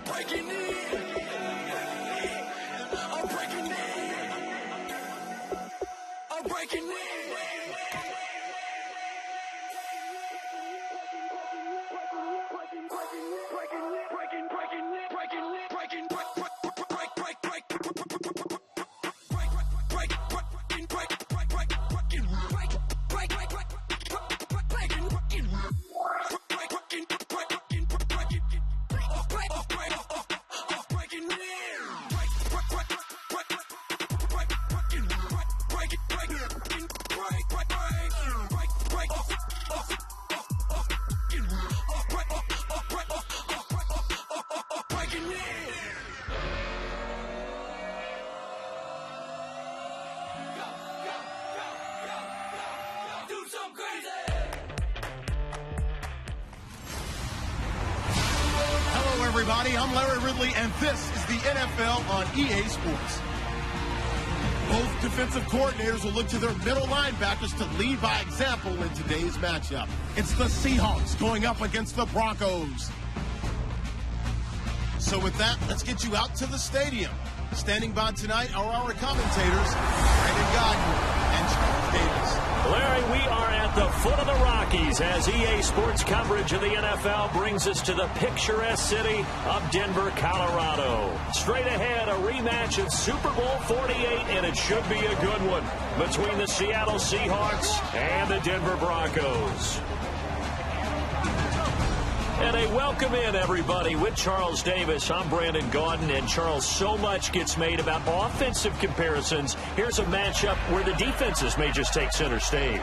breaking in. I'm breaking in. I'm breaking in. Everybody, I'm Larry Ridley, and this is the NFL on EA Sports. Both defensive coordinators will look to their middle linebackers to lead by example in today's matchup. It's the Seahawks going up against the Broncos. So with that, let's get you out to the stadium. Standing by tonight are our commentators, Brandon Godden and Charles Davis. Larry, we are at the foot of the Rockies as EA Sports coverage of the NFL brings us to the picturesque city of Denver, Colorado. Straight ahead, a rematch of Super Bowl 48, and it should be a good one between the Seattle Seahawks and the Denver Broncos. And a welcome in, everybody, with Charles Davis. I'm Brandon Gaudin, and Charles, so much gets made about offensive comparisons. Here's a matchup where the defenses may just take center stage.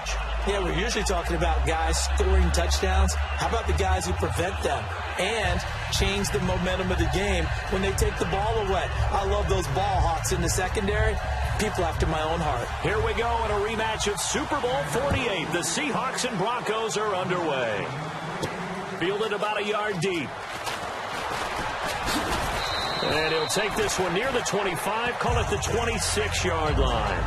Yeah, we're usually talking about guys scoring touchdowns. How about the guys who prevent them and change the momentum of the game when they take the ball away? I love those ball hawks in the secondary. People after my own heart. Here we go in a rematch of Super Bowl 48. The Seahawks and Broncos are underway. Fielded about a yard deep. And he'll take this one near the 25, call it the 26-yard line.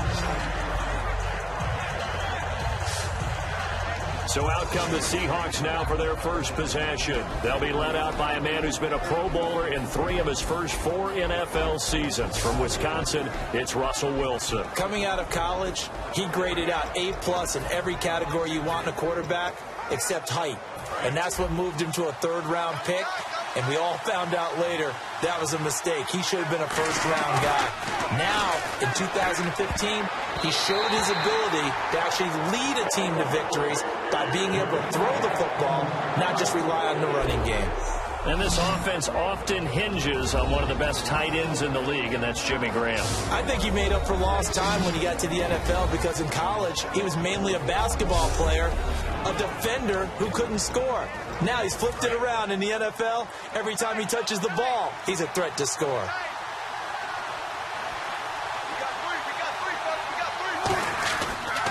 So out come the Seahawks now for their first possession. They'll be led out by a man who's been a Pro Bowler in 3 of his first 4 NFL seasons. From Wisconsin, it's Russell Wilson. Coming out of college, he graded out A+ in every category you want in a quarterback except height. And that's what moved him to a third-round pick. And we all found out later that was a mistake. He should have been a first-round guy. Now, in 2015, he showed his ability to actually lead a team to victories by being able to throw the football, not just rely on the running game. And this offense often hinges on one of the best tight ends in the league, and that's Jimmy Graham. I think he made up for lost time when he got to the NFL because in college, he was mainly a basketball player, a defender who couldn't score. Now he's flipped it around in the NFL. Every time he touches the ball, he's a threat to score.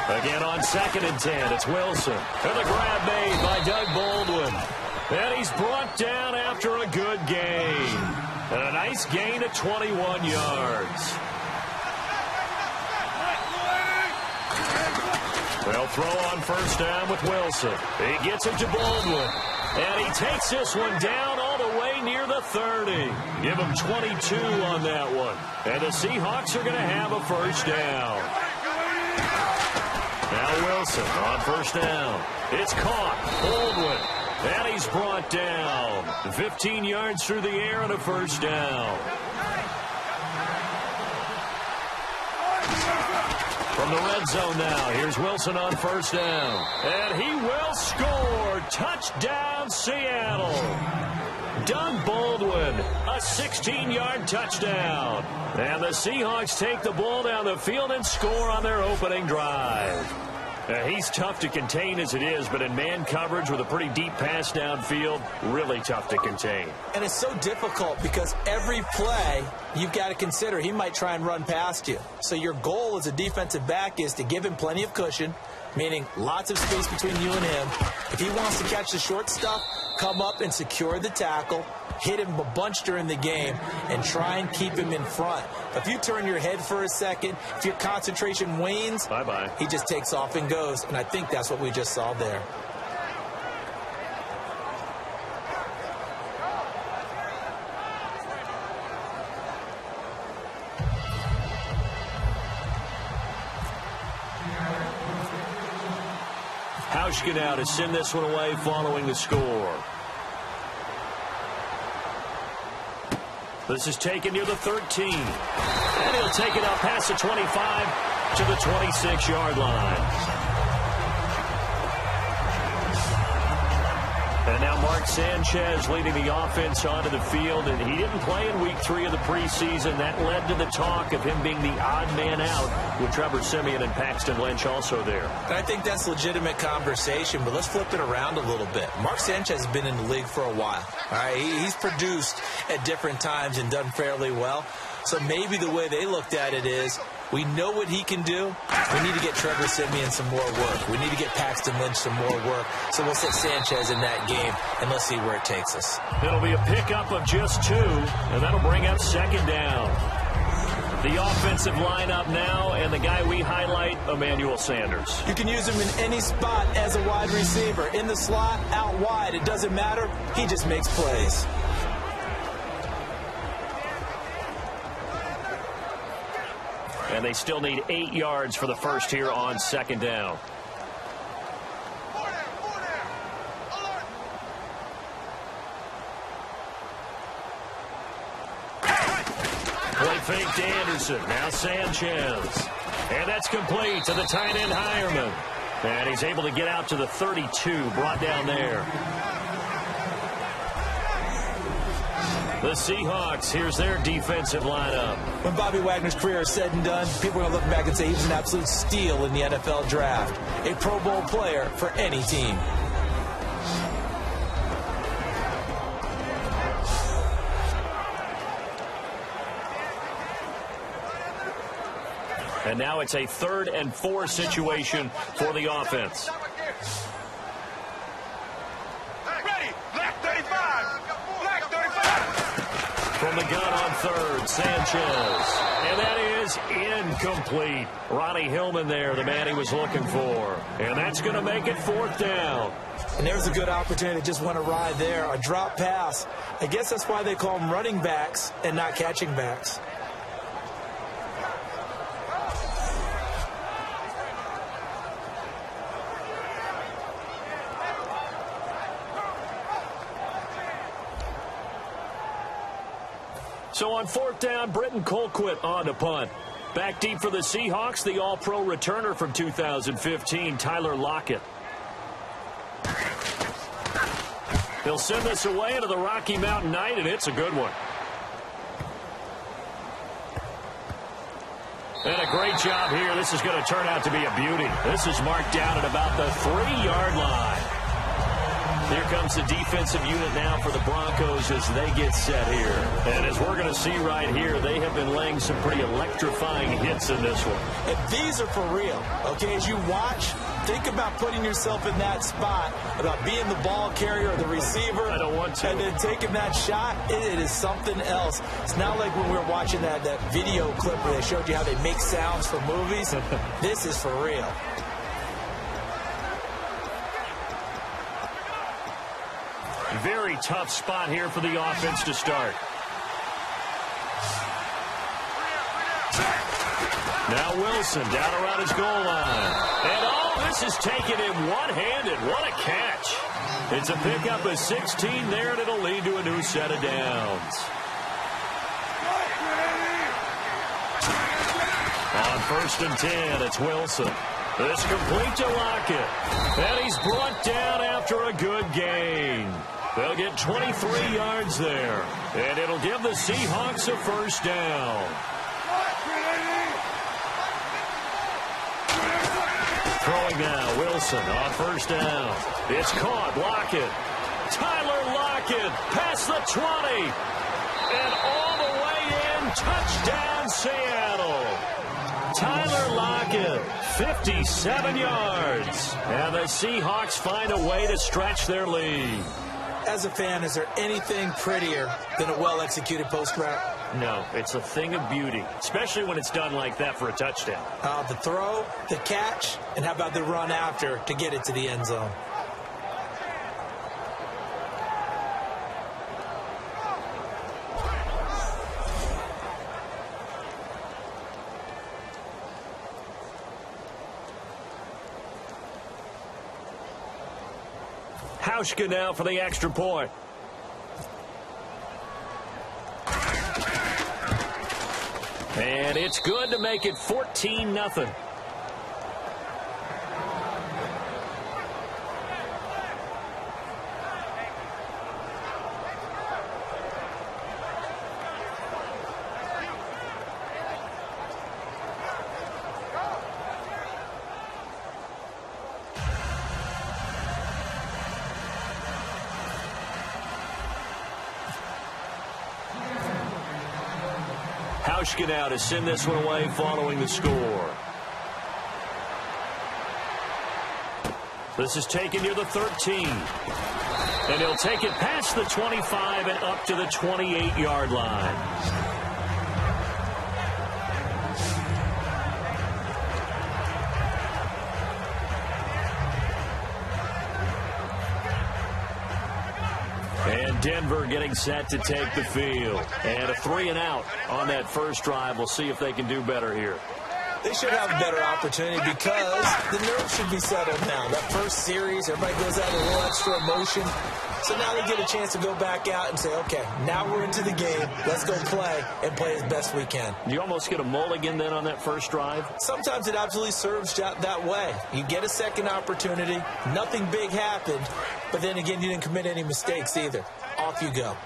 Again on 2nd and 10, it's Wilson. And the grab made by Doug Baldwin. And he's brought down after a good gain. And a nice gain of 21 yards. They'll throw on first down with Wilson. He gets it to Baldwin. And he takes this one down all the way near the 30. Give him 22 on that one. And the Seahawks are going to have a first down. Now Wilson on first down. It's caught. Baldwin. And he's brought down. 15 yards through the air and a first down. From the red zone now, here's Wilson on first down. And he will score. Touchdown, Seattle. Doug Baldwin, a 16-yard touchdown. And the Seahawks take the ball down the field and score on their opening drive. He's tough to contain as it is, but in man coverage with a pretty deep pass downfield, really tough to contain. And it's so difficult because every play you've got to consider he might try and run past you. So your goal as a defensive back is to give him plenty of cushion, meaning lots of space between you and him. If he wants to catch the short stuff, come up and secure the tackle, hit him a bunch during the game, and try and keep him in front. If you turn your head for a second, if your concentration wanes, bye-bye. He just takes off and goes, and I think that's what we just saw there. Hauschka now to send this one away following the score. This is taken near the 13. And he'll take it up past the 25 to the 26-yard line. And now Mark Sanchez leading the offense onto the field, and he didn't play in week 3 of the preseason. That led to the talk of him being the odd man out, with Trevor Siemian and Paxton Lynch also there. And I think that's legitimate conversation, but let's flip it around a little bit. Mark Sanchez has been in the league for a while. All right, he's produced at different times and done fairly well. So maybe the way they looked at it is, we know what he can do. We need to get Trevor Siemian some more work. We need to get Paxton Lynch some more work. So we'll set Sanchez in that game, and let's see where it takes us. It'll be a pickup of just 2, and that'll bring up second down. The offensive lineup now, and the guy we highlight, Emmanuel Sanders. You can use him in any spot as a wide receiver. In the slot, out wide, it doesn't matter. He just makes plays. And they still need 8 yards for the first here on second down. Play fake to Anderson. Now Sanchez. And that's complete to the tight end Hireman. And he's able to get out to the 32, brought down there. The Seahawks, here's their defensive lineup. When Bobby Wagner's career is said and done, people are going to look back and say he was an absolute steal in the NFL draft. A Pro Bowl player for any team. And now it's a 3rd and 4 situation for the offense. From the gun on 3rd, Sanchez. And that is incomplete. Ronnie Hillman there, the man he was looking for. And that's going to make it 4th down. And there's a good opportunity to just want to ride there. A drop pass. I guess that's why they call them running backs and not catching backs. So on 4th down, Britton Colquitt on to punt. Back deep for the Seahawks, the all-pro returner from 2015, Tyler Lockett. He'll send this away into the Rocky Mountain Night, and it's a good one. And a great job here. This is going to turn out to be a beauty. This is marked down at about the 3-yard line. Here comes the defensive unit now for the Broncos as they get set here. And as we're going to see right here, they have been laying some pretty electrifying hits in this one. And these are for real, okay? As you watch, think about putting yourself in that spot, about being the ball carrier or the receiver. I don't want to. And then taking that shot, it is something else. It's not like when we were watching that video clip where they showed you how they make sounds for movies. This is for real. Very tough spot here for the offense to start. Now Wilson down around his goal line. And all this is taken in one-handed. What a catch. It's a pickup of 16 there, and it'll lead to a new set of downs. On 1st and 10, it's Wilson. This complete to Lockett. And he's brought down after a good gain. They'll get 23 yards there. And it'll give the Seahawks a 1st down. Throwing now, Wilson on 1st down. It's caught, Lockett. Tyler Lockett past the 20. And all the way in, touchdown Seattle. Tyler Lockett, 57 yards. And the Seahawks find a way to stretch their lead. As a fan, is there anything prettier than a well-executed post route? No, it's a thing of beauty, especially when it's done like that for a touchdown. The throw, the catch, and how about the run after to get it to the end zone? Hauschka now for the extra point. And it's good to make it 14-0. Hauschka now to send this one away following the score. This is taken near the 13. And he'll take it past the 25 and up to the 28-yard line. And Denver getting set to take the field. And a 3-and-out on that first drive. We'll see if they can do better here. They should have a better opportunity because the nerves should be settled now. That first series, everybody goes out with a little extra emotion. So now they get a chance to go back out and say, okay, now we're into the game. Let's go play and play as best we can. You almost get a mulligan then on that first drive? Sometimes it absolutely serves that way. You get a second opportunity. Nothing big happened. But then again, you didn't commit any mistakes either. Off you go.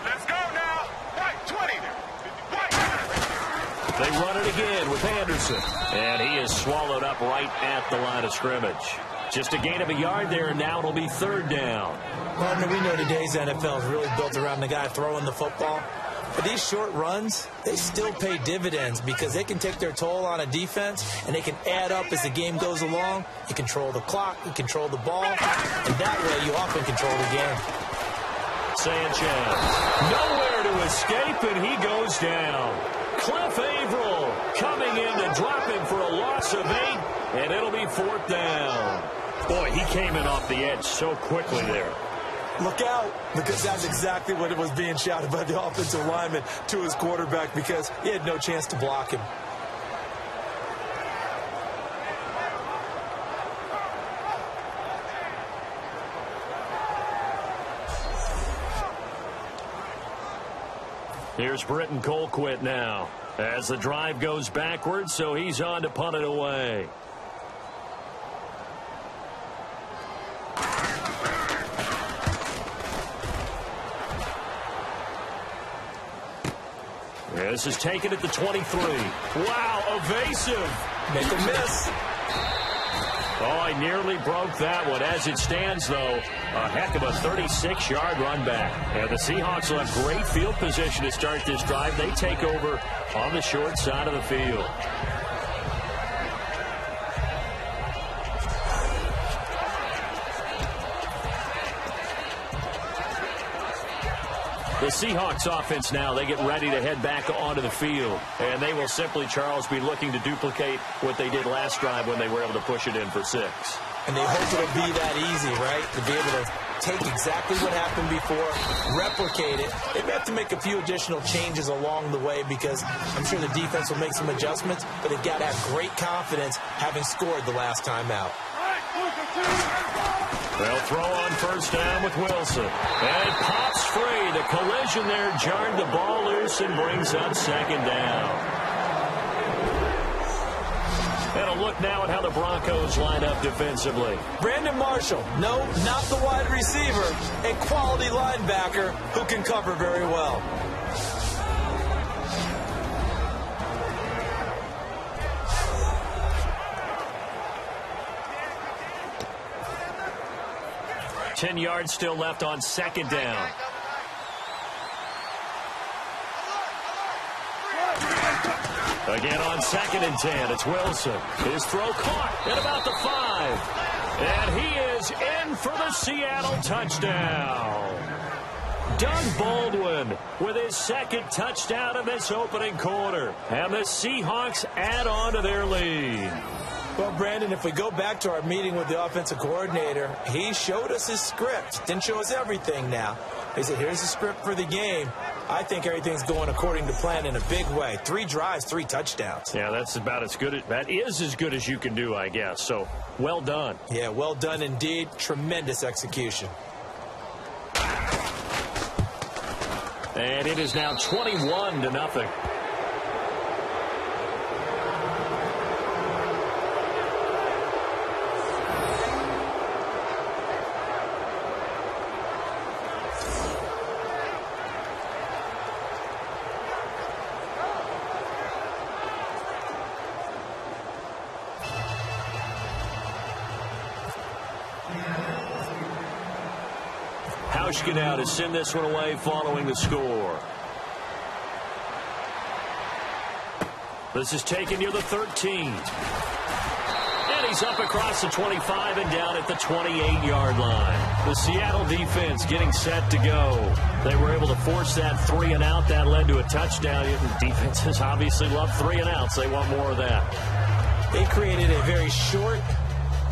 Let's go now. Right, 20. They run it again with Anderson. And he is swallowed up right at the line of scrimmage. Just a gain of a yard there, and now it'll be third down. Partner, we know today's NFL is really built around the guy throwing the football. But these short runs, they still pay dividends because they can take their toll on a defense, and they can add up as the game goes along. You control the clock, you control the ball, and that way you often control the game. Sanchez, nowhere to escape, and he goes down. Cliff Averill coming in to drop him for a loss of 8, and it'll be fourth down. Boy, he came in off the edge so quickly there. Look out, because that's exactly what it was being shouted by the offensive lineman to his quarterback because he had no chance to block him. Here's Britton Colquitt now as the drive goes backwards, so he's on to punt it away. This is taken at the 23. Wow, evasive. Make a miss. Oh, I nearly broke that one. As it stands, though, a heck of a 36-yard run back. And the Seahawks will have great field position to start this drive. They take over on the short side of the field. The Seahawks offense now, they get ready to head back onto the field. And they will simply, Charles, be looking to duplicate what they did last drive when they were able to push it in for 6. And they hope it'll be that easy, right? To be able to take exactly what happened before, replicate it. They may have to make a few additional changes along the way because I'm sure the defense will make some adjustments, but they've got to have great confidence having scored the last time out. They'll throw on first down with Wilson. And it pops free. The collision there jarred the ball loose and brings up second down. And a look now at how the Broncos line up defensively. Brandon Marshall, no, not the wide receiver, a quality linebacker who can cover very well. Ten yards still left on second down. Again on 2nd and 10, it's Wilson. His throw caught at about the 5. And he is in for the Seattle touchdown. Doug Baldwin with his second touchdown of this opening quarter. And the Seahawks add on to their lead. Well, Brandon, if we go back to our meeting with the offensive coordinator, he showed us his script. Didn't show us everything now. He said, here's the script for the game. I think everything's going according to plan in a big way. 3 drives, 3 touchdowns. Yeah, that's about as good. That is as good as you can do, I guess. So, well done. Yeah, well done indeed. Tremendous execution. And it is now 21-0. Hauschka now to send this one away following the score. This is taken near the 13. And he's up across the 25 and down at the 28-yard line. The Seattle defense getting set to go. They were able to force that 3-and-out. That led to a touchdown. Defenses obviously love 3-and-outs. They want more of that. They created a very short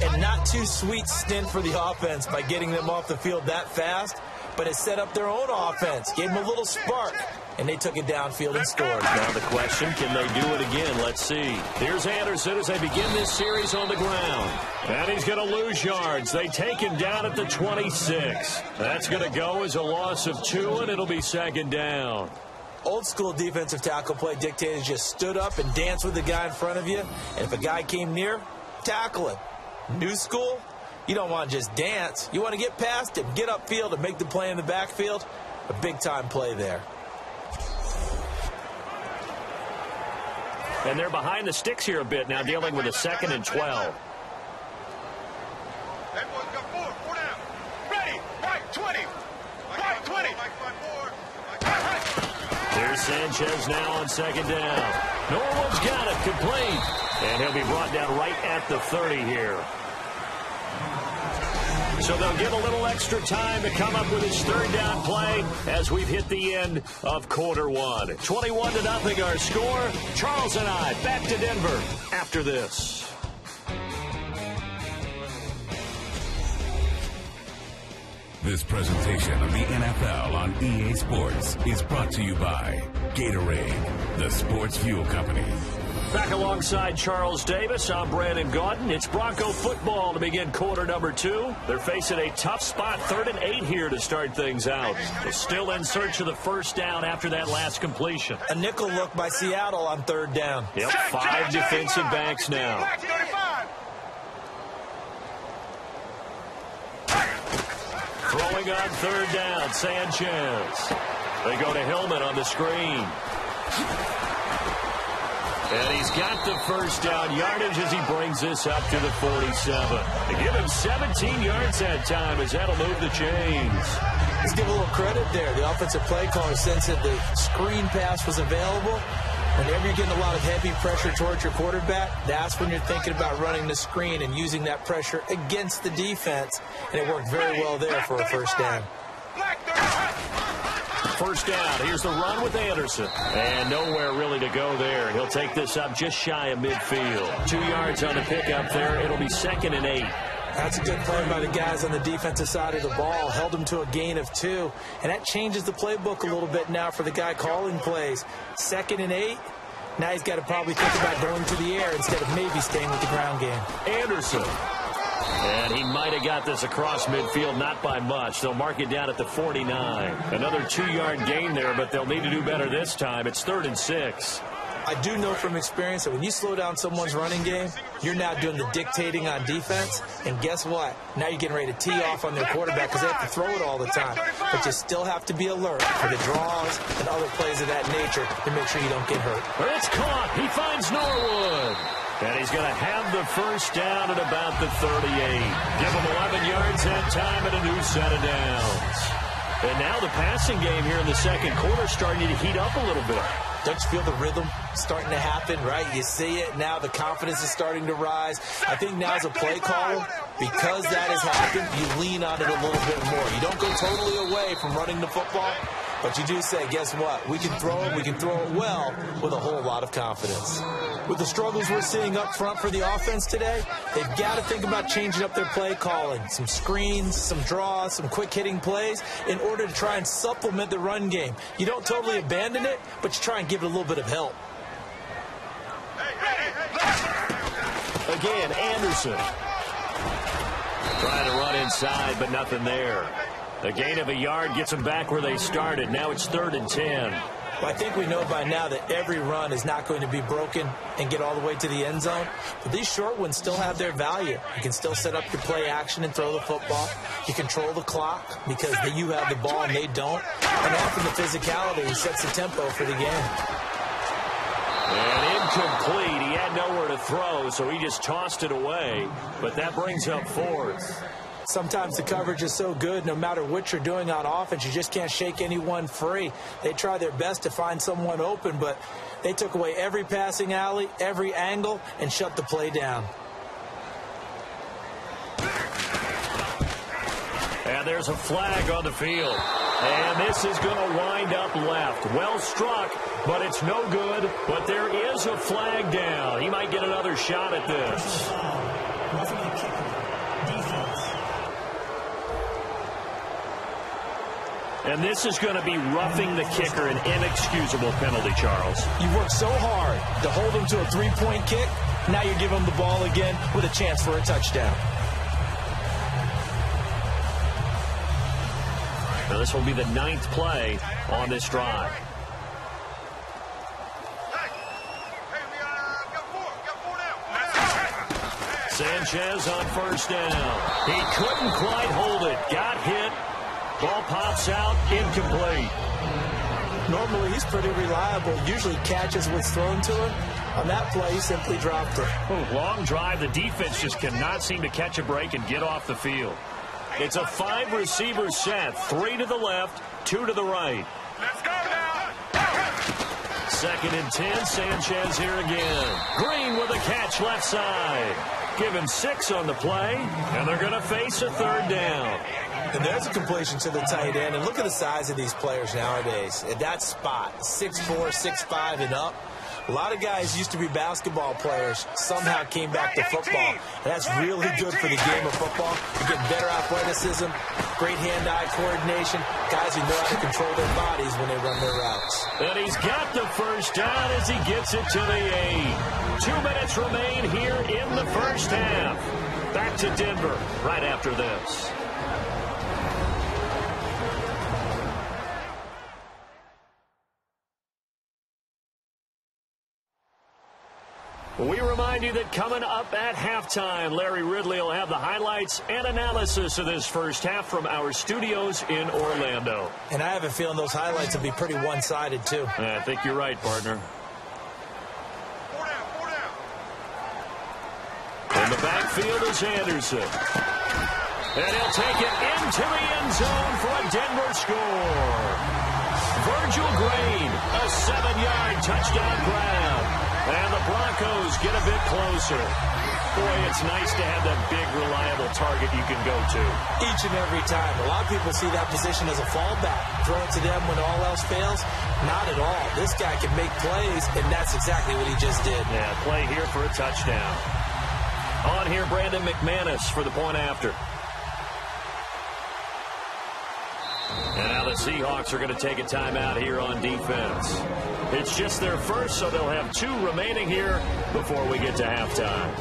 and not too sweet stint for the offense by getting them off the field that fast, but it set up their own offense, gave them a little spark, and they took it downfield and scored. Now the question, can they do it again? Let's see. Here's Anderson as they begin this series on the ground. And he's going to lose yards. They take him down at the 26. That's going to go as a loss of 2, and it'll be 2nd down. Old school defensive tackle play dictated just stood up and danced with the guy in front of you, and if a guy came near, tackle him. New school, you don't want to just dance. You want to get past him, get upfield, and make the play in the backfield. A big-time play there. And they're behind the sticks here a bit now, dealing with a 2nd and 12. That boy's got 4 down. Ready, right 20. Right 20. Here's Sanchez now on 2nd down. Norwood's got it, complete. And he'll be brought down right at the 30 here. So they'll get a little extra time to come up with his 3rd down play as we've hit the end of quarter 1. 21-0 our score. Charles and I back to Denver after this. This presentation of the NFL on EA Sports is brought to you by Gatorade, the sports fuel company. Back alongside Charles Davis, I'm Brandon Gaudin. It's Bronco football to begin quarter number 2. They're facing a tough spot, 3rd and 8 here to start things out. They're still in search of the 1st down after that last completion. A nickel look by Seattle on 3rd down. Yep, 5 defensive backs now. Throwing on 3rd down, Sanchez. They go to Hillman on the screen. And he's got the 1st down yardage as he brings this up to the 47. They give him 17 yards that time as that'll move the chains. Let's give a little credit there. The offensive play caller sensed that the screen pass was available. Whenever you're getting a lot of heavy pressure towards your quarterback, that's when you're thinking about running the screen and using that pressure against the defense. And it worked very well there for a 1st down. 1st down. Here's the run with Anderson. And nowhere really to go there. He'll take this up just shy of midfield. 2 yards on the pickup there. It'll be 2nd and 8. That's a good play by the guys on the defensive side of the ball. Held him to a gain of 2. And that changes the playbook a little bit now for the guy calling plays. 2nd and 8. Now he's got to probably think about going to the air instead of maybe staying with the ground game. Anderson. And he might have got this across midfield, not by much. They'll mark it down at the 49. Another 2-yard gain there, but they'll need to do better this time. It's 3rd and 6. I do know from experience that when you slow down someone's running game, you're now doing the dictating on defense. And guess what? Now you're getting ready to tee off on their quarterback because they have to throw it all the time. But you still have to be alert for the draws and other plays of that nature to make sure you don't get hurt. But it's caught. He finds Norwood. And he's going to have the 1st down at about the 38. Give him 11 yards that time and a new set of downs. And now the passing game here in the 2nd quarter starting to heat up a little bit. Don't you feel the rhythm starting to happen, right? You see it now. The confidence is starting to rise. I think now as a play caller, because that has happened, you lean on it a little bit more. You don't go totally away from running the football, But you do say, guess what? We can throw it well with a whole lot of confidence. With the struggles we're seeing up front for the offense today, they've got to think about changing up their play calling. Some screens, some draws, some quick hitting plays in order to try and supplement the run game. You don't totally abandon it, but you try and give it a little bit of help. Again, Anderson. Trying to run inside, but nothing there. A gain of a yard gets them back where they started. Now it's 3rd and 10. Well, I think we know by now that every run is not going to be broken and get all the way to the end zone. But these short ones still have their value. You can still set up your play action and throw the football. You control the clock because you have the ball and they don't. And often the physicality sets the tempo for the game. And incomplete. He had nowhere to throw, so he just tossed it away. But that brings up 4th. Sometimes the coverage is so good, no matter what you're doing on offense, you just can't shake anyone free. They try their best to find someone open, but they took away every passing alley, every angle, and shut the play down. And there's a flag on the field. And this is going to wind up left. Well struck, but it's no good. But there is a flag down. He might get another shot at this. And this is going to be roughing the kicker, an inexcusable penalty, Charles. You worked so hard to hold him to a 3-point kick. Now you give him the ball again with a chance for a touchdown. Now this will be the 9th play on this drive. Sanchez on 1st down. He couldn't quite hold it. Got hit. Ball pops out, incomplete. Normally, he's pretty reliable. Usually catches what's thrown to him. On that play, he simply dropped it. Long drive. The defense just cannot seem to catch a break and get off the field. It's a 5-receiver set. 3 to the left, 2 to the right. Let's go now. 2nd and 10. Sanchez here again. Green with a catch left side. Give him 6 on the play, and they're going to face a 3rd down. And there's a completion to the tight end. And look at the size of these players nowadays. At that spot, 6'4", 6'5", and up. A lot of guys used to be basketball players, somehow came back to football. And that's really good for the game of football. You get better athleticism, great hand-eye coordination, guys who know how to control their bodies when they run their routes. And he's got the 1st down as he gets it to the 8. 2 minutes remain here in the 1st half. Back to Denver right after this. We remind you that coming up at halftime, Larry Ridley will have the highlights and analysis of this 1st half from our studios in Orlando. And I have a feeling those highlights will be pretty one-sided, too. I think you're right, partner. 4 down. In the backfield is Anderson. And he'll take it into the end zone for a Denver score. Virgil Green, a 7-yard touchdown grab. And the Broncos get a bit closer. Boy, it's nice to have that big, reliable target you can go to. Each and every time. A lot of people see that position as a fallback. Throw it to them when all else fails. Not at all. This guy can make plays, and that's exactly what he just did. Yeah, play here for a touchdown. On here, Brandon McManus for the point after. And now the Seahawks are going to take a timeout here on defense. It's just their first, so they'll have 2 remaining here before we get to halftime.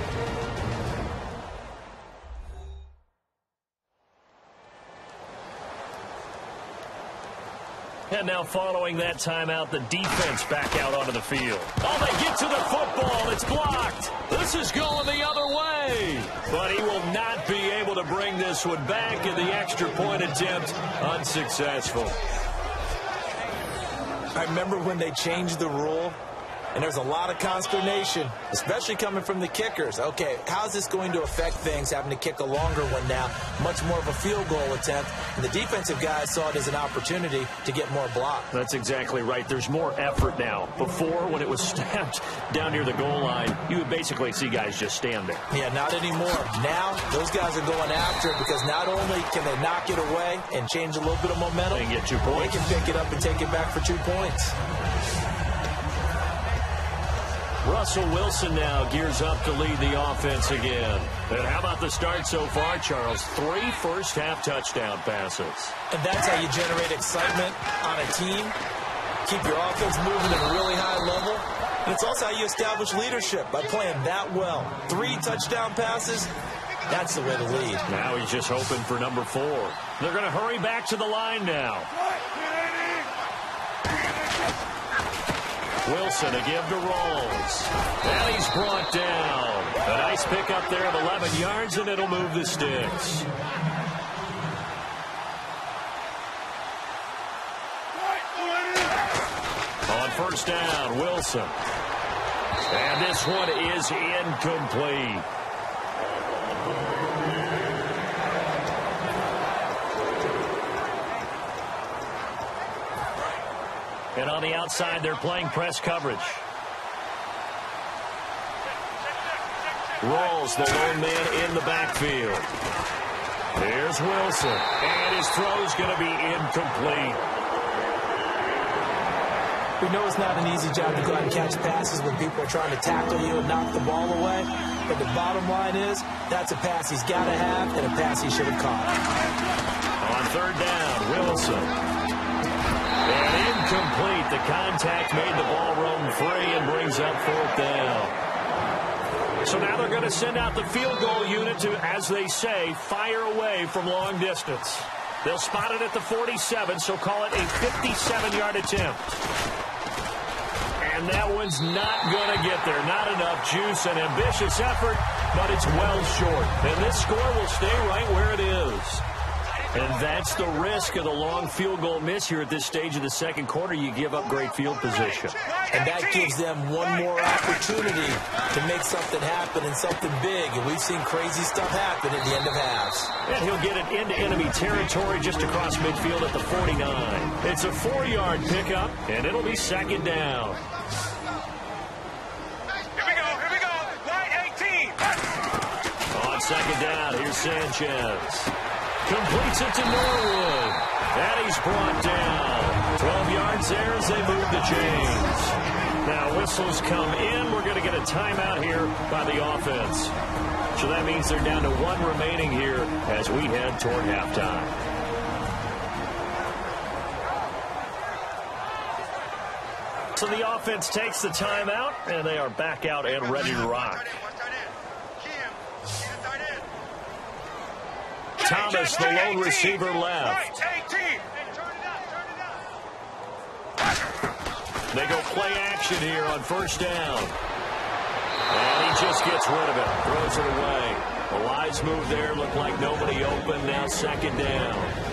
And now following that timeout, the defense back out onto the field. Oh, they get to the football. It's blocked. This is going the other way. But he will not be able to bring this one back, and the extra point attempt unsuccessful. I remember when they changed the rule and there's a lot of consternation, especially coming from the kickers. Okay, how's this going to affect things, having to kick a longer one now, much more of a field goal attempt, and the defensive guys saw it as an opportunity to get more block. That's exactly right. There's more effort now. Before, when it was snapped down near the goal line, you would basically see guys just stand there. Yeah, not anymore. Now, those guys are going after it because not only can they knock it away and change a little bit of momentum, they get 2 points. They can pick it up and take it back for 2 points. Russell Wilson now gears up to lead the offense again. And how about the start so far, Charles? 3 first-half touchdown passes. And that's how you generate excitement on a team, keep your offense moving at a really high level. And it's also how you establish leadership, by playing that well. 3 touchdown passes, that's the way to lead. Now he's just hoping for number 4. They're going to hurry back to the line now. Wilson to give to Rolls. And he's brought down. A nice pick up there of 11 yards, and it'll move the sticks. On first down, Wilson. And this one is incomplete. And on the outside, they're playing press coverage. Rolls, the lone man in the backfield. Here's Wilson. And his throw's going to be incomplete. We know it's not an easy job to go out and catch passes when people are trying to tackle you and knock the ball away. But the bottom line is, that's a pass he's got to have and a pass he should have caught. On third down, Wilson. And incomplete. The contact made the ball roam free and brings up fourth down. So now they're going to send out the field goal unit to, as they say, fire away from long distance. They'll spot it at the 47, so call it a 57-yard attempt. And that one's not going to get there. Not enough juice, an ambitious effort, but it's well short. And this score will stay right where it is. And that's the risk of the long field goal miss here at this stage of the second quarter. You give up great field position. And that gives them one more opportunity to make something happen and something big. And we've seen crazy stuff happen at the end of halves. And he'll get it into enemy territory just across midfield at the 49. It's a 4-yard pickup, and it'll be second down. Here we go. Line 18. On second down, here's Sanchez. Completes it to Norwood. And he's brought down. 12 yards there as they move the chains. Now whistles come in. We're going to get a timeout here by the offense. So that means they're down to 1 remaining here as we head toward halftime. So the offense takes the timeout, and they are back out and ready to rock. Thomas, the lone receiver, left. They go play action here on first down. And he just gets rid of it, throws it away. The wise move there, looked like nobody open, now second down.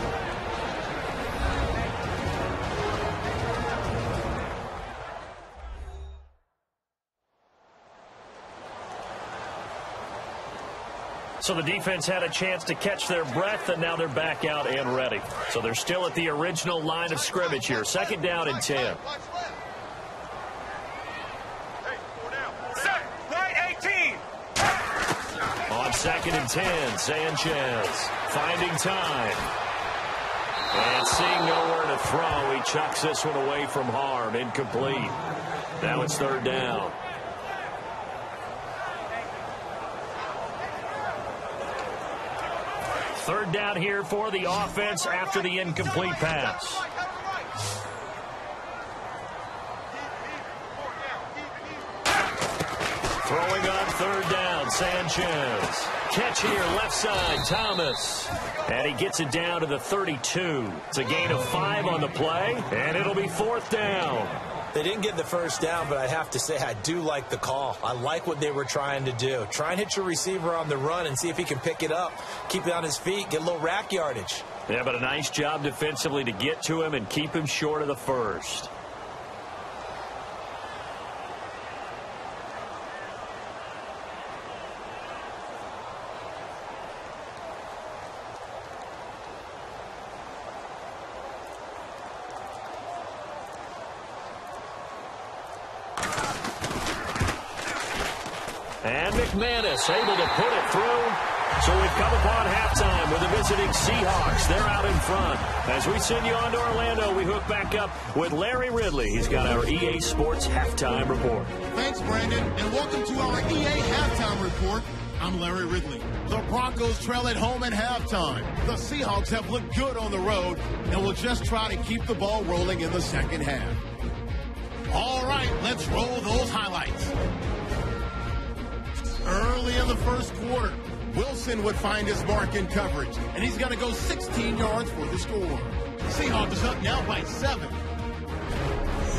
So the defense had a chance to catch their breath, and now they're back out and ready. So they're still at the original line of scrimmage here. Second down and 10. Line 18. On second and 10, Sanchez finding time. And seeing nowhere to throw, he chucks this one away from harm. Incomplete. Now it's third down. Third down here for the offense after the incomplete pass. Throwing on third down, Sanchez. Catch here, left side, Thomas. And he gets it down to the 32. It's a gain of 5 on the play, and it'll be fourth down. They didn't get the first down, but I have to say I do like the call. I like what they were trying to do. Try and hit your receiver on the run and see if he can pick it up, keep it on his feet, get a little rack yardage. Yeah, but a nice job defensively to get to him and keep him short of the first. And McManus able to put it through. So we've come upon halftime with the visiting Seahawks. They're out in front. As we send you on to Orlando, we hook back up with Larry Ridley. He's got our EA Sports Halftime Report. Thanks, Brandon, and welcome to our EA Halftime Report. I'm Larry Ridley. The Broncos trail at home at halftime. The Seahawks have looked good on the road and will just try to keep the ball rolling in the second half. All right, let's roll those highlights. Early in the first quarter, Wilson would find his mark in coverage, and he's going to go 16 yards for the score. Seahawks is up now by 7.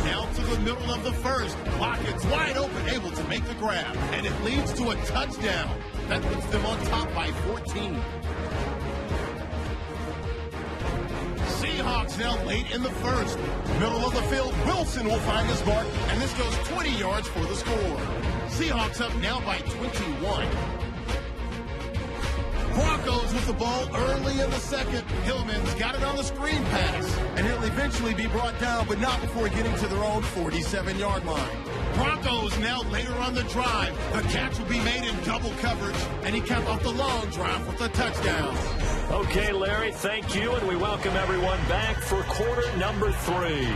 Now to the middle of the first. Lockett's wide open, able to make the grab, and it leads to a touchdown. That puts them on top by 14. Seahawks now late in the first. Middle of the field, Wilson will find his mark, and this goes 20 yards for the score. Seahawks up now by 21. Broncos with the ball early in the second. Hillman's got it on the screen pass, and he'll eventually be brought down, but not before getting to their own 47-yard line. Broncos now later on the drive. The catch will be made in double coverage, and he capped off the long drive with a touchdown. Okay, Larry, thank you, and we welcome everyone back for quarter number 3.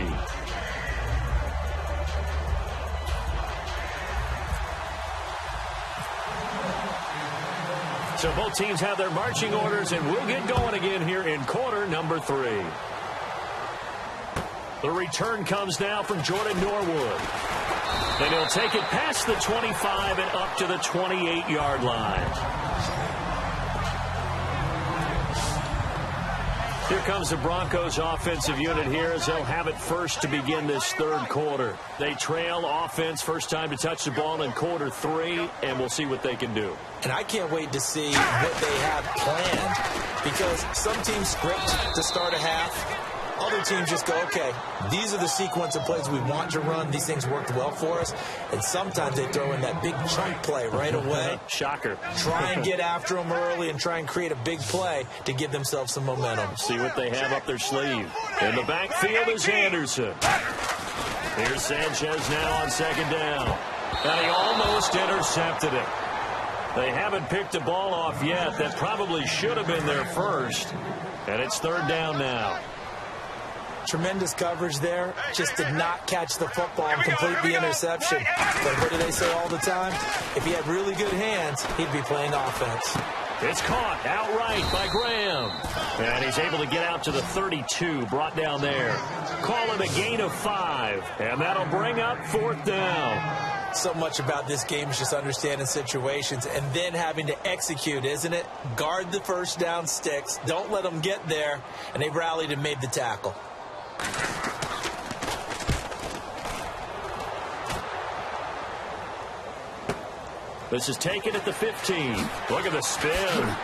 So both teams have their marching orders, and we'll get going again here in quarter number 3. The return comes now from Jordan Norwood. And he'll take it past the 25 and up to the 28-yard line. Here comes the Broncos offensive unit here as they'll have it first to begin this third quarter. They trail offense, first time to touch the ball in quarter 3, and we'll see what they can do. And I can't wait to see what they have planned, because some teams script to start a half. Other teams just go, okay, these are the sequence of plays we want to run. These things worked well for us. And sometimes they throw in that big chunk play right away. Shocker. Try and get after them early and try and create a big play to give themselves some momentum. See what they have up their sleeve. In the backfield is Anderson. Here's Sanchez now on second down. And he almost intercepted it. They haven't picked the ball off yet. That probably should have been their first. And it's third down now. Tremendous coverage there. Just did not catch the football and complete the interception. But what do they say all the time? If he had really good hands, he'd be playing offense. It's caught outright by Graham. And he's able to get out to the 32, brought down there. Call it a gain of 5. And that'll bring up fourth down. So much about this game is just understanding situations and then having to execute, isn't it? Guard the first down sticks. Don't let them get there. And they rallied and made the tackle. This is taken at the 15. Look at the spin.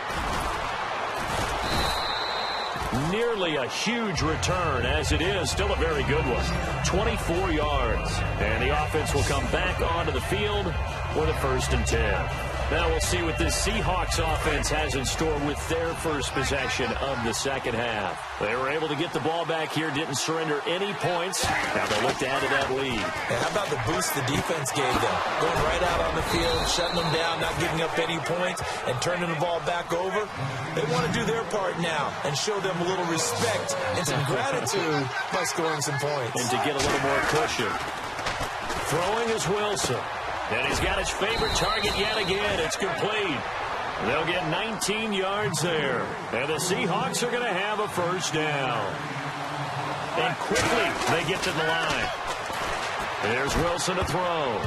Nearly a huge return, as it is. Still a very good one. 24 yards. And the offense will come back onto the field with a 1st and 10. Now we'll see what this Seahawks offense has in store with their first possession of the second half. They were able to get the ball back here, didn't surrender any points. Now they look to add to that lead. And how about the boost the defense gave them? Going right out on the field, shutting them down, not giving up any points, and turning the ball back over. They want to do their part now and show them a little respect and some gratitude by scoring some points. And to get a little more cushion. Throwing is Wilson. And he's got his favorite target yet again. It's complete. They'll get 19 yards there. And the Seahawks are going to have a first down. And quickly they get to the line. There's Wilson to throw.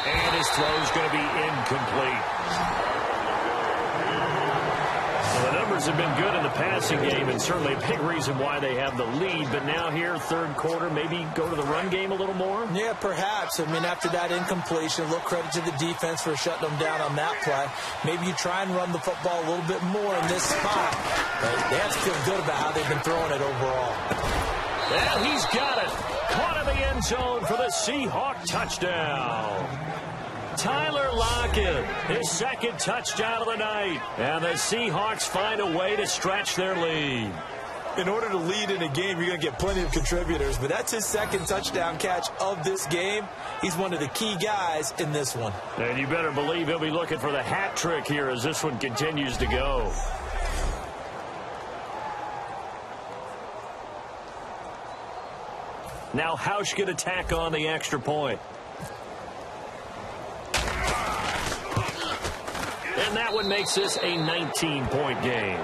And his throw's going to be incomplete. Well, the numbers have been good in the passing game, and certainly a big reason why they have the lead. But now here, third quarter, maybe go to the run game a little more? Yeah, perhaps. I mean, after that incompletion, a little credit to the defense for shutting them down on that play. Maybe you try and run the football a little bit more in this spot. But they have to feel good about how they've been throwing it overall. And he's got it. Caught in the end zone for the Seahawk touchdown. Tyler Lockett, his second touchdown of the night. And the Seahawks find a way to stretch their lead. In order to lead in a game, you're going to get plenty of contributors, but that's his second touchdown catch of this game. He's one of the key guys in this one. And you better believe he'll be looking for the hat trick here as this one continues to go. Now Hausch can attack on the extra point. And that one makes this a 19-point game.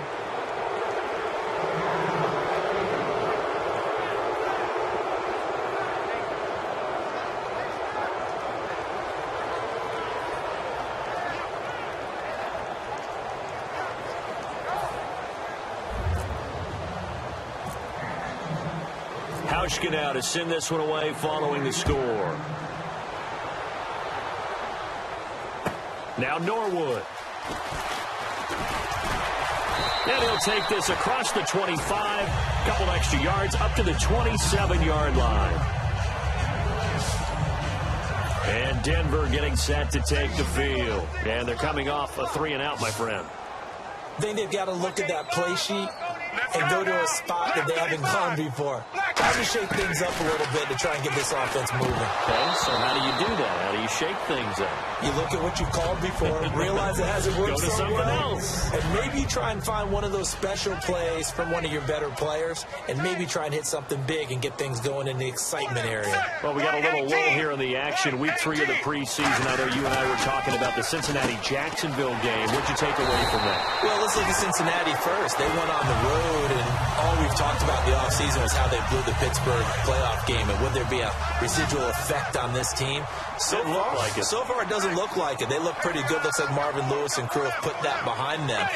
Hausch now to send this one away following the score. Now Norwood. And he'll take this across the 25, couple extra yards up to the 27-yard line. And Denver getting set to take the field. And they're coming off a 3-and-out, my friend. I think they've got to look at that play sheet and go to a spot that they haven't gone before. Try to shake things up a little bit to try and get this offense moving. Okay, so how do you do that? How do you shake things up? You look at what you've called before, realize it hasn't worked Go to so something well, else. and maybe try and find one of those special plays from one of your better players, and maybe try and hit something big and get things going in the excitement area. Well, we got a little lull here in the action. Week 3 of the preseason. I know you and I were talking about the Cincinnati-Jacksonville game. What'd you take away from that? Well, let's look at Cincinnati first. They went on the road, and all we've talked about the offseason was how they blew the Pittsburgh playoff game, and would there be a residual effect on this team? So far, it doesn't look like it. They look pretty good. Looks like Marvin Lewis and crew have put that behind them.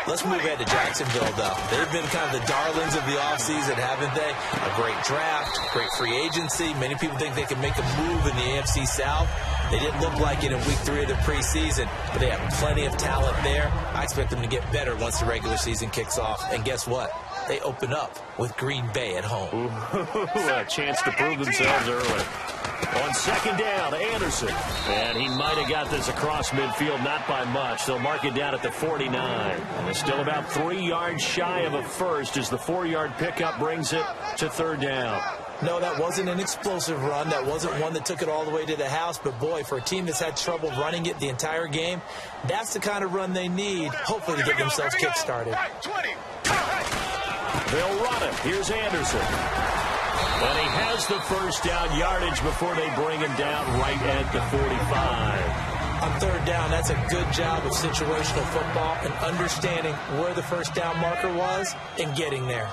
Let's move ahead to Jacksonville, though. They've been kind of the darlings of the offseason, haven't they? A great draft, great free agency. Many people think they can make a move in the AFC South. They didn't look like it in week 3 of the preseason, but they have plenty of talent there. I expect them to get better once the regular season kicks off. And guess what? They open up with Green Bay at home. A chance to prove themselves early. On second down, Anderson. And he might have got this across midfield, not by much. They'll mark it down at the 49. And it's still about 3 yards shy of a first as the 4-yard pickup brings it to third down. No, that wasn't an explosive run. That wasn't one that took it all the way to the house. But, boy, for a team that's had trouble running it the entire game, that's the kind of run they need, hopefully, to get themselves kick-started. They'll run it. Here's Anderson. And he has the first down yardage before they bring him down right at the 45. On third down, that's a good job of situational football and understanding where the first down marker was and getting there.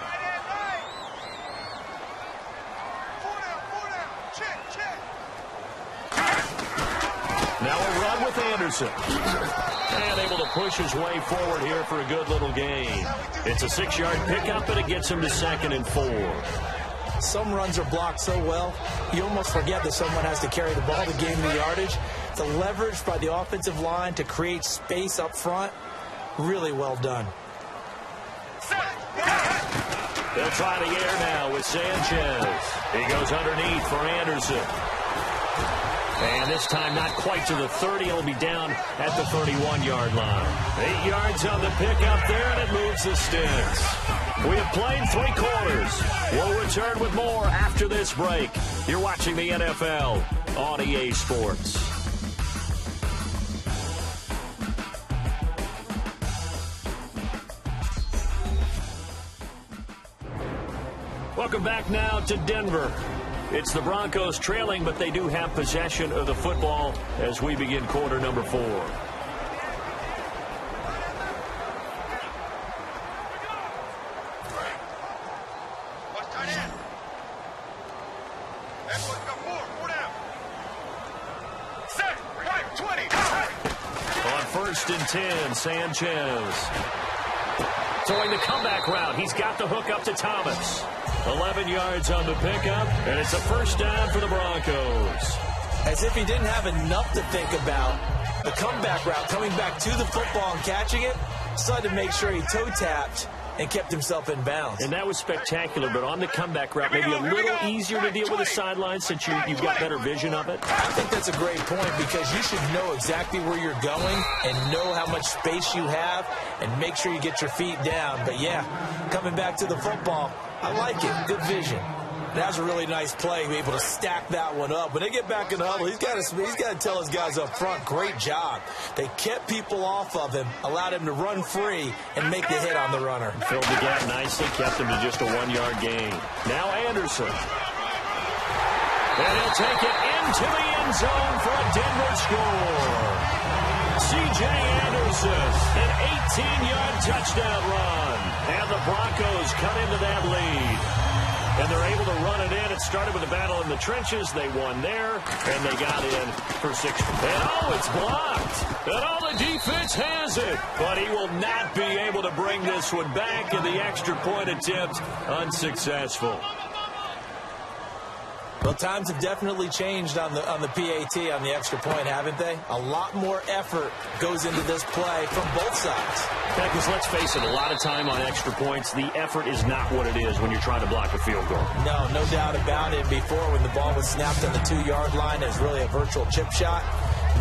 Now a run with Anderson. And able to push his way forward here for a good little gain. It's a 6-yard pickup, and it gets him to 2nd and 4. Some runs are blocked so well, you almost forget that someone has to carry the ball to gain the yardage. The leverage by the offensive line to create space up front, really well done. They'll try the air now with Sanchez. He goes underneath for Anderson. And this time not quite to the 30. He'll be down at the 31-yard line. 8 yards on the pickup there, and it moves the sticks. We have played 3 quarters. We'll return with more after this break. You're watching the NFL on EA Sports. Welcome back now to Denver. It's the Broncos trailing, but they do have possession of the football as we begin quarter number 4. On 1st and 10, Sanchez. Throwing the comeback route. He's got the hook up to Thomas. 11 yards on the pickup, and it's a first down for the Broncos. As if he didn't have enough to think about, the comeback route, coming back to the football and catching it, decided to make sure he toe-tapped and kept himself in bounds. And that was spectacular, but on the comeback route, maybe a little easier to deal with the sideline since you've got better vision of it. I think that's a great point because you should know exactly where you're going and know how much space you have and make sure you get your feet down. But, yeah, coming back to the football, I like it. Good vision. That was a really nice play, be able to stack that one up. When they get back in the huddle, he's got to tell his guys up front, great job. They kept people off of him, allowed him to run free and make the hit on the runner. Filled the gap nicely, kept him to just a 1-yard gain. Now Anderson. And he'll take it into the end zone for a Denver score. C.J. Anderson, an 18-yard touchdown run. And the Broncos cut into that lead. And they're able to run it in. It started with a battle in the trenches. They won there, and they got in for 6. And, it's blocked. And, the defense has it. But he will not be able to bring this one back, and the extra point attempt unsuccessful. Well, times have definitely changed on the PAT, on the extra point, haven't they? A lot more effort goes into this play from both sides. Yeah, because let's face it, a lot of time on extra points, the effort is not what it is when you're trying to block a field goal. No doubt about it. Before, when the ball was snapped on the 2-yard line, it was really a virtual chip shot.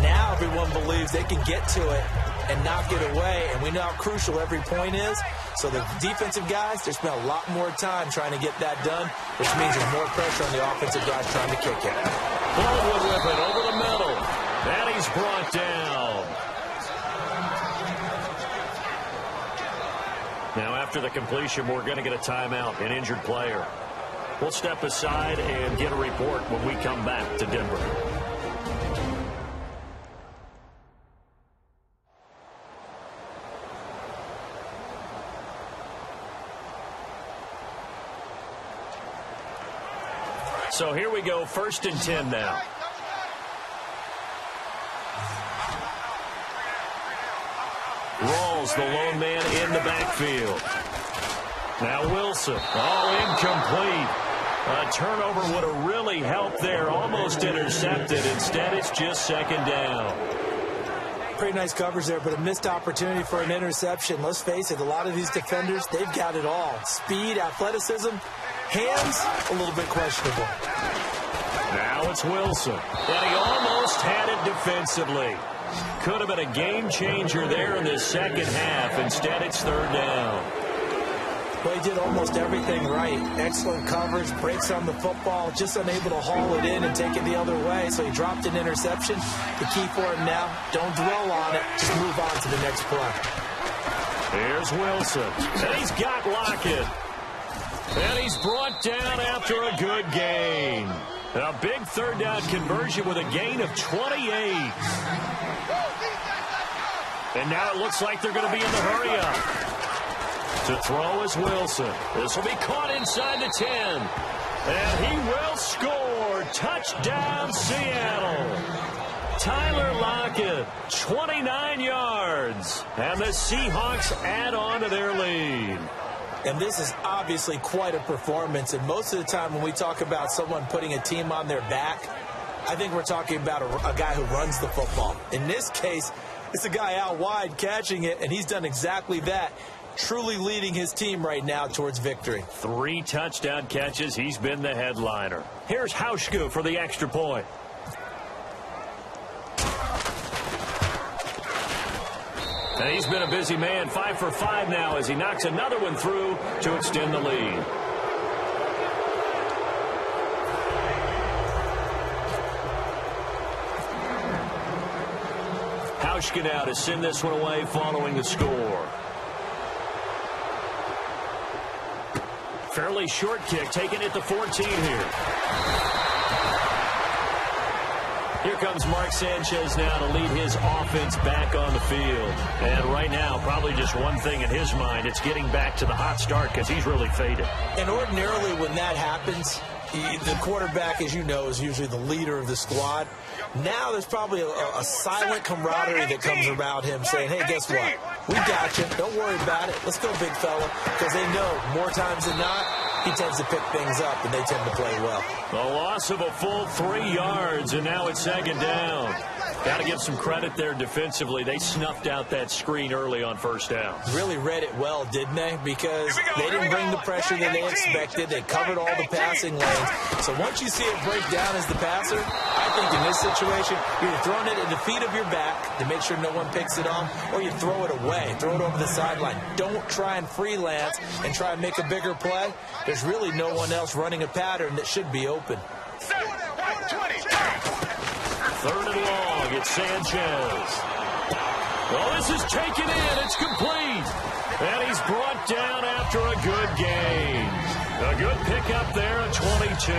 Now everyone believes they can get to it and knock it away, and we know how crucial every point is. So the defensive guys, they spent a lot more time trying to get that done, which means there's more pressure on the offensive guys trying to kick it. Baldwin with it over the middle. And he's brought down. Now after the completion, we're going to get a timeout, an injured player. We'll step aside and get a report when we come back to Denver. So here we go, 1st and 10 now. Rawls, the lone man in the backfield. Now Wilson, incomplete. A turnover would have really helped there, almost intercepted. Instead, it's just 2nd down. Pretty nice coverage there, but a missed opportunity for an interception. Let's face it, a lot of these defenders, they've got it all. Speed, athleticism, hands, a little bit questionable. Now it's Wilson. And he almost had it defensively. Could have been a game changer there in this second half. Instead, it's 3rd down. Well, he did almost everything right. Excellent coverage, breaks on the football, just unable to haul it in and take it the other way. So he dropped an interception. The key for him now, don't dwell on it. Just move on to the next play. Here's Wilson. And he's got Lockett. And he's brought down after a good gain. A big 3rd down conversion with a gain of 28. And now it looks like they're going to be in the hurry-up. To throw is Wilson. This will be caught inside the 10. And he will score. Touchdown, Seattle. Tyler Lockett, 29 yards. And the Seahawks add on to their lead. And this is obviously quite a performance. And most of the time when we talk about someone putting a team on their back, I think we're talking about a guy who runs the football. In this case, it's a guy out wide catching it, and he's done exactly that. Truly leading his team right now towards victory. 3 touchdown catches. He's been the headliner. Here's Hauschka for the extra point. And he's been a busy man. 5 for 5 now as he knocks another one through to extend the lead. Hauschka now to send this one away following the score. Fairly short kick, taking it to 14 here. Here comes Mark Sanchez now to lead his offense back on the field. And right now, probably just one thing in his mind, it's getting back to the hot start because he's really faded. And ordinarily when that happens, the quarterback, as you know, is usually the leader of the squad. Now there's probably a silent camaraderie that comes around him saying, hey, guess what? We got you. Don't worry about it. Let's go, big fella. Because they know more times than not, he tends to pick things up, and they tend to play well. The loss of a full 3 yards, and now it's 2nd down. Got to give some credit there defensively. They snuffed out that screen early on first down. Really read it well, didn't they? Because they didn't bring the pressure that they expected. They covered all the passing lanes. So once you see it break down as the passer, I think in this situation, you're throwing it at the feet of your back to make sure no one picks it off, or you throw it away, throw it over the sideline. Don't try and freelance and try and make a bigger play. There's really no one else running a pattern that should be open. 20. Third and long, it's Sanchez. Well, this is taken in. It's complete. And he's brought down after a good gain. A good pickup there at 22.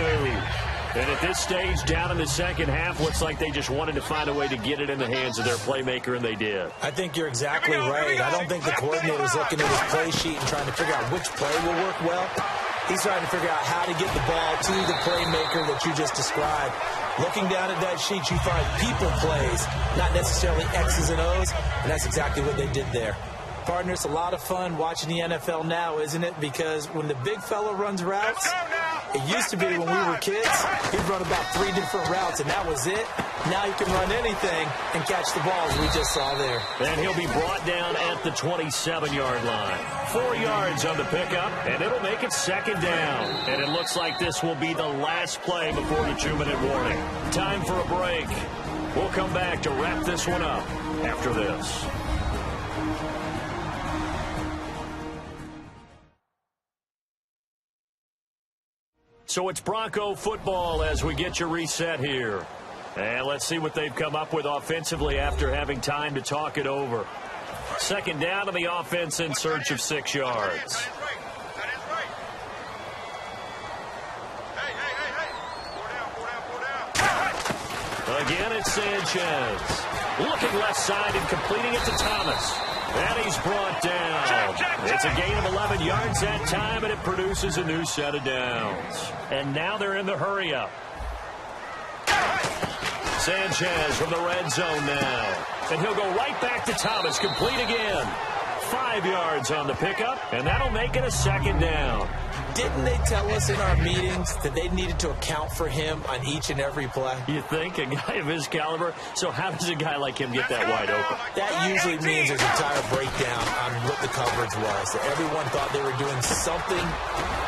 And at this stage, down in the second half, looks like they just wanted to find a way to get it in the hands of their playmaker, and they did. I think you're exactly right. I don't think the coordinator's looking at his play sheet and trying to figure out which play will work well. He's trying to figure out how to get the ball to the playmaker that you just described. Looking down at that sheet, you find people plays, not necessarily X's and O's, and that's exactly what they did there. Partner, it's a lot of fun watching the NFL now, isn't it? Because when the big fella runs routes, it used to be when we were kids, he'd run about 3 different routes, and that was it. Now he can run anything and catch the balls we just saw there. And he'll be brought down at the 27-yard line. 4 yards on the pickup, and it'll make it second down. And it looks like this will be the last play before the 2-minute warning. Time for a break. We'll come back to wrap this one up after this. So it's Bronco football as we get you reset here. And let's see what they've come up with offensively after having time to talk it over. Second down on the offense in search of 6 yards. That is right. Hey. 4 down. Again, it's Sanchez. Looking left side and completing it to Thomas. And he's brought down. It's a gain of 11 yards that time, and it produces a new set of downs. And now they're in the hurry-up. Sanchez from the red zone now. And he'll go right back to Thomas, complete again. 5 yards on the pickup, and that'll make it a second down. Didn't they tell us in our meetings that they needed to account for him on each and every play? You think? A guy of his caliber? So how does a guy like him get that wide open? That usually means there's a entire breakdown on what the coverage was. That everyone thought they were doing something,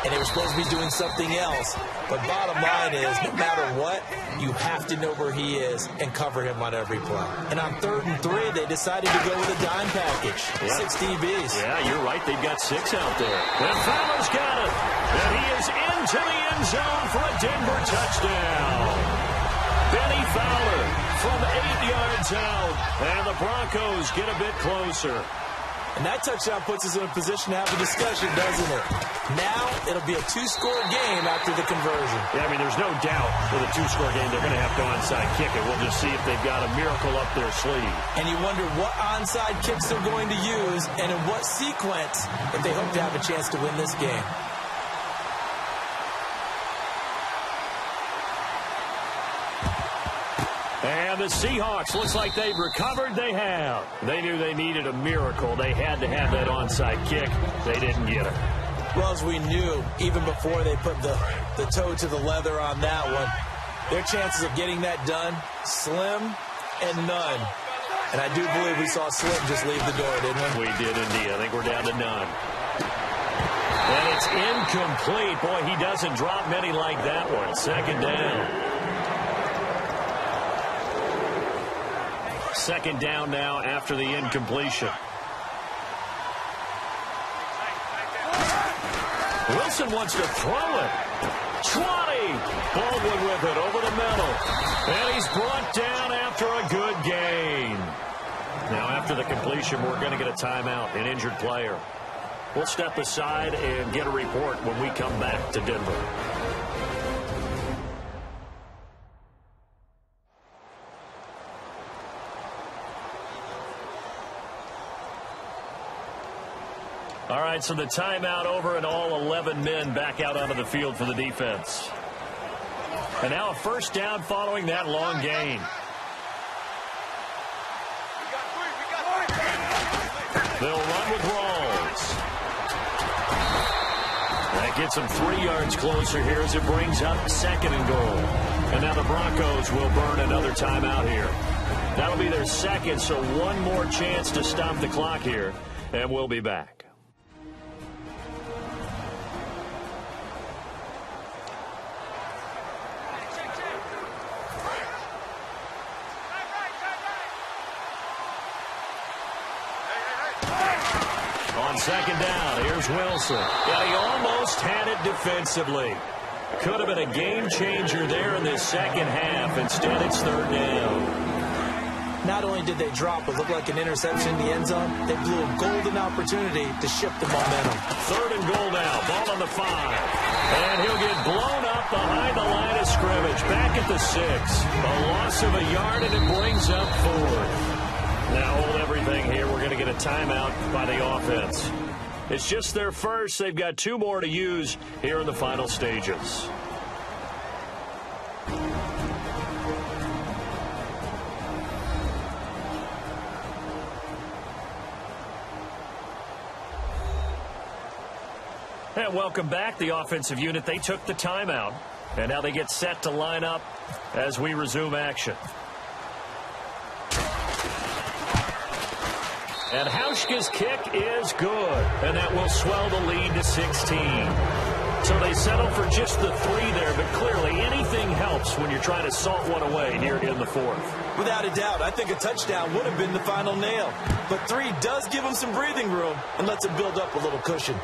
and they were supposed to be doing something else. But bottom line is, no matter what, you have to know where he is and cover him on every play. And on 3rd and 3, they decided to go with a dime package. Yeah. 6 DBs. Yeah, you're right. They've got 6 out there. And Fowler's got it. And he is into the end zone for a Denver touchdown. Benny Fowler from 8 yards out. And the Broncos get a bit closer. And that touchdown puts us in a position to have a discussion, doesn't it? Now, it'll be a 2-score game after the conversion. Yeah, I mean, there's no doubt with a 2-score game they're going to have to onside kick it. We'll just see if they've got a miracle up their sleeve. And you wonder what onside kicks they're going to use and in what sequence if they hope to have a chance to win this game. And the Seahawks, looks like they've recovered. They have. They knew they needed a miracle. They had to have that onside kick. They didn't get it. Well, as we knew, even before they put the toe to the leather on that one, their chances of getting that done, slim and none. And I do believe we saw Slim just leave the door, didn't we? We did indeed. I think we're down to none. And it's incomplete. Boy, he doesn't drop many like that one. Second down. Second down now after the incompletion. Wilson wants to throw it. 20. Baldwin with it over the middle. And he's brought down after a good gain. Now after the completion, we're going to get a timeout, an injured player. We'll step aside and get a report when we come back to Denver. All right, so the timeout over and all 11 men back out onto the field for the defense. And now a first down following that long gain. They'll run with Rawls. That gets them 3 yards closer here as it brings up 2nd and goal. And now the Broncos will burn another timeout here. That'll be their second, so one more chance to stop the clock here, and we'll be back. On second down, here's Wilson. Yeah, he almost had it defensively. Could have been a game changer there in this second half. Instead, it's third down. Not only did they drop what looked like an interception in the end zone, they blew a golden opportunity to shift the momentum. Third and goal now. Ball on the 5. And he'll get blown up behind the line of scrimmage. Back at the 6. A loss of a yard, and it brings up 4th. Now hold everything here. We're going to get a timeout by the offense. It's just their first. They've got 2 more to use here in the final stages. And welcome back, the offensive unit. They took the timeout, and now they get set to line up as we resume action. And Hauschka's kick is good, and that will swell the lead to 16. So they settle for just the 3 there, but clearly anything helps when you're trying to salt one away here in the 4th. Without a doubt, I think a touchdown would have been the final nail. But 3 does give them some breathing room and lets them build up a little cushion.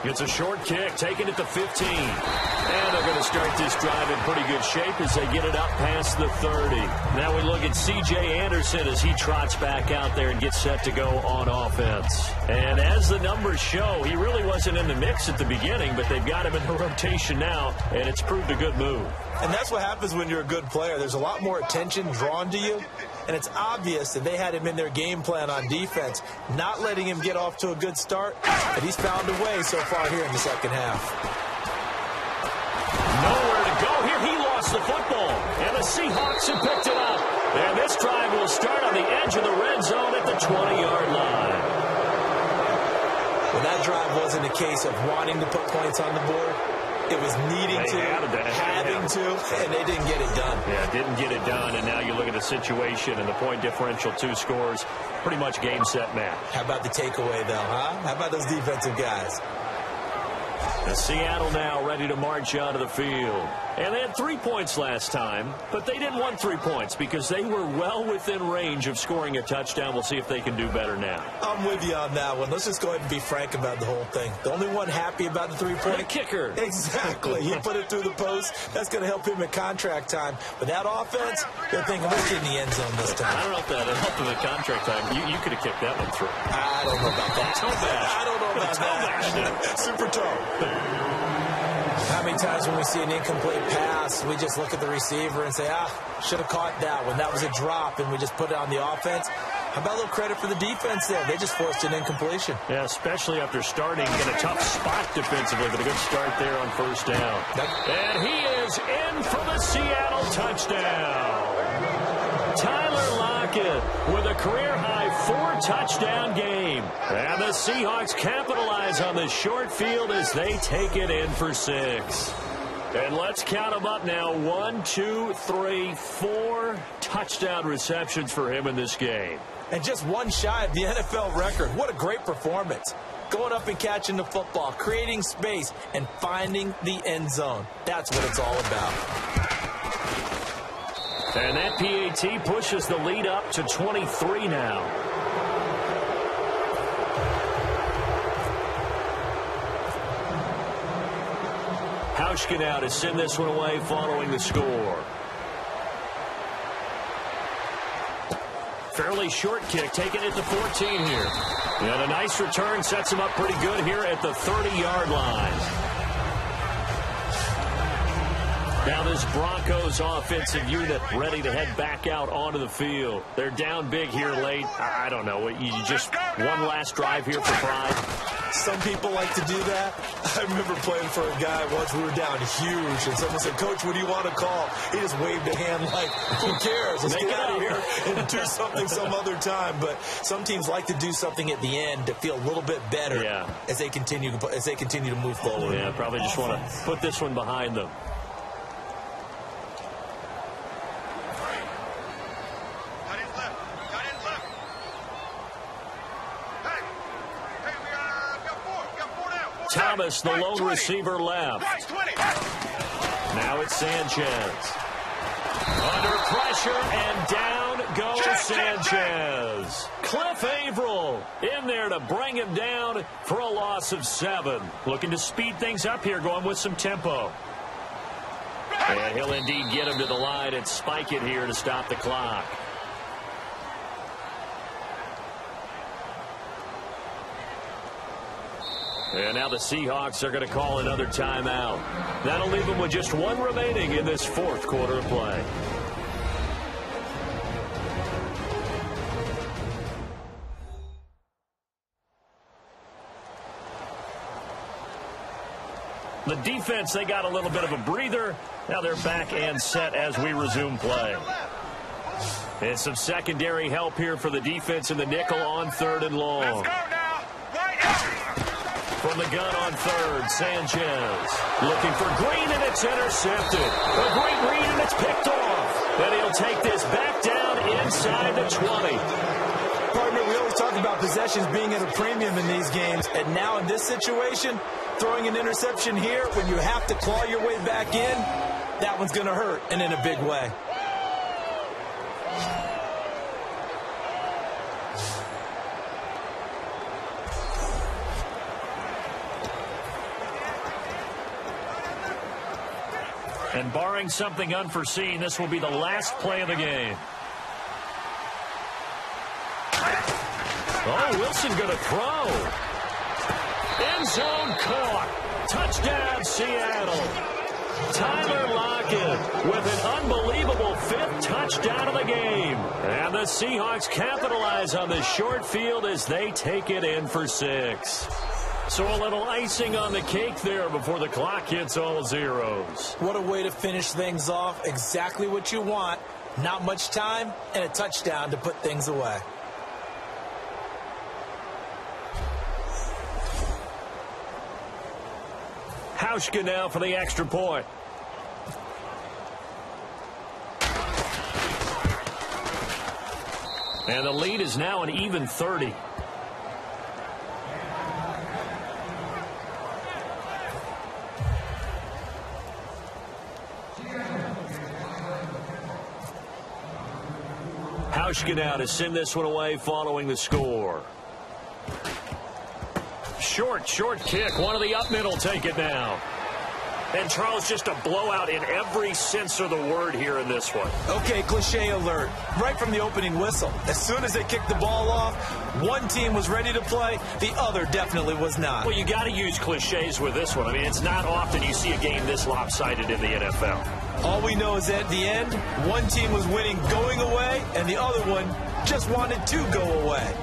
It's a short kick, taking it to 15. And they're going to start this drive in pretty good shape as they get it up past the 30. Now we look at C.J. Anderson as he trots back out there and gets set to go on offense. And as the numbers show, he really wasn't in the mix at the beginning, but they've got him in the rotation now, and it's proved a good move. And that's what happens when you're a good player. There's a lot more attention drawn to you, and it's obvious that they had him in their game plan on defense, not letting him get off to a good start, but he's found a way so far here in the second half. Nowhere to go here. He lost the football, and the Seahawks have picked it up. And this drive will start on the edge of the red zone at the 20-yard line. Well, that drive wasn't a case of wanting to put points on the board. It was needing to, having to, and they didn't get it done. Yeah, didn't get it done, and now you look at the situation and the point differential, 2 scores, pretty much game, set, match. How about the takeaway, though, huh? How about those defensive guys? The Seattle now ready to march onto the field. And they had 3 points last time, but they didn't want 3 points because they were well within range of scoring a touchdown. We'll see if they can do better now. I'm with you on that one. Let's just go ahead and be frank about the whole thing. The only one happy about the 3-point. The kicker. Exactly. He put it through the post. That's going to help him at contract time. But that offense, they're thinking, let's get in the end zone this time. I don't know if that helped him at contract time. You could have kicked that one through. I don't know about that. I don't know about that. Super toe. How many times when we see an incomplete pass, we just look at the receiver and say, should have caught that one. That was a drop, and we just put it on the offense. How about a little credit for the defense there? They just forced an incompletion. Yeah, especially after starting in a tough spot defensively, but a good start there on first down. And he is in for the Seattle touchdown. Tyler Lockett with a career-high 4-touchdown game. And the Seahawks capitalize on the short field as they take it in for 6. And let's count them up now. 1, 2, 3, 4 touchdown receptions for him in this game. And just one shy of the NFL record. What a great performance. Going up and catching the football, creating space, and finding the end zone. That's what it's all about. And that PAT pushes the lead up to 23 now. Hauschka now to send this one away following the score. Fairly short kick, taking it to 14 here. And a nice return sets him up pretty good here at the 30-yard line. Now this Broncos offensive unit ready to head back out onto the field. They're down big here late. I don't know. You just one last drive here for pride. Some people like to do that. I remember playing for a guy once. We were down huge, and someone said, "Coach, what do you want to call?" He just waved a hand like, "Who cares? Let's get out of here and do something some other time." But some teams like to do something at the end to feel a little bit better as they continue to move forward. Yeah, probably just want to put this one behind them. Thomas, the lone 20. receiver, left. Right 20. Now it's Sanchez. Under pressure, and down goes Sanchez. Cliff Averill in there to bring him down for a loss of 7. Looking to speed things up here, going with some tempo. And he'll indeed get him to the line and spike it here to stop the clock. And now the Seahawks are going to call another timeout. That'll leave them with just 1 remaining in this 4th quarter of play. The defense, they got a little bit of a breather. Now they're back and set as we resume play. And some secondary help here for the defense in the nickel on 3rd and long. Let's go now. Right out. From the gun on 3rd, Sanchez looking for Green, and it's intercepted. A great read, and it's picked off. And he'll take this back down inside the 20. Partner, we always talk about possessions being at a premium in these games, and now in this situation, throwing an interception here when you have to claw your way back in, that one's going to hurt, and in a big way. And barring something unforeseen, this will be the last play of the game. Oh, Wilson going to throw. End zone caught. Touchdown, Seattle. Tyler Lockett with an unbelievable 5th touchdown of the game. And the Seahawks capitalize on this short field as they take it in for 6. So a little icing on the cake there before the clock hits all zeros. What a way to finish things off. Exactly what you want. Not much time and a touchdown to put things away. Hauschka now for the extra point. And the lead is now an even 30. Hauschka now to send this one away following the score. Short kick. One of the up middle take it now. And Charles, just a blowout in every sense of the word here in this one. Okay, cliche alert. Right from the opening whistle. As soon as they kicked the ball off, one team was ready to play, the other definitely was not. Well, you got to use cliches with this one. I mean, it's not often you see a game this lopsided in the NFL. All we know is at the end, one team was winning going away, and the other one just wanted to go away.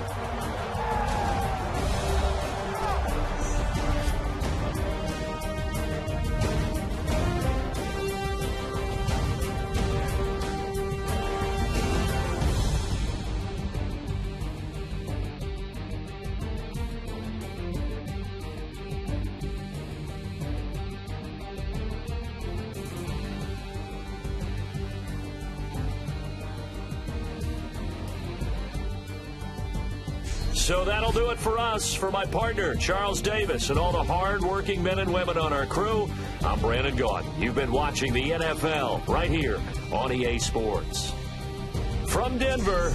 So that'll do it for us. For my partner, Charles Davis, and all the hard-working men and women on our crew, I'm Brandon Gaudin. You've been watching the NFL right here on EA Sports. From Denver,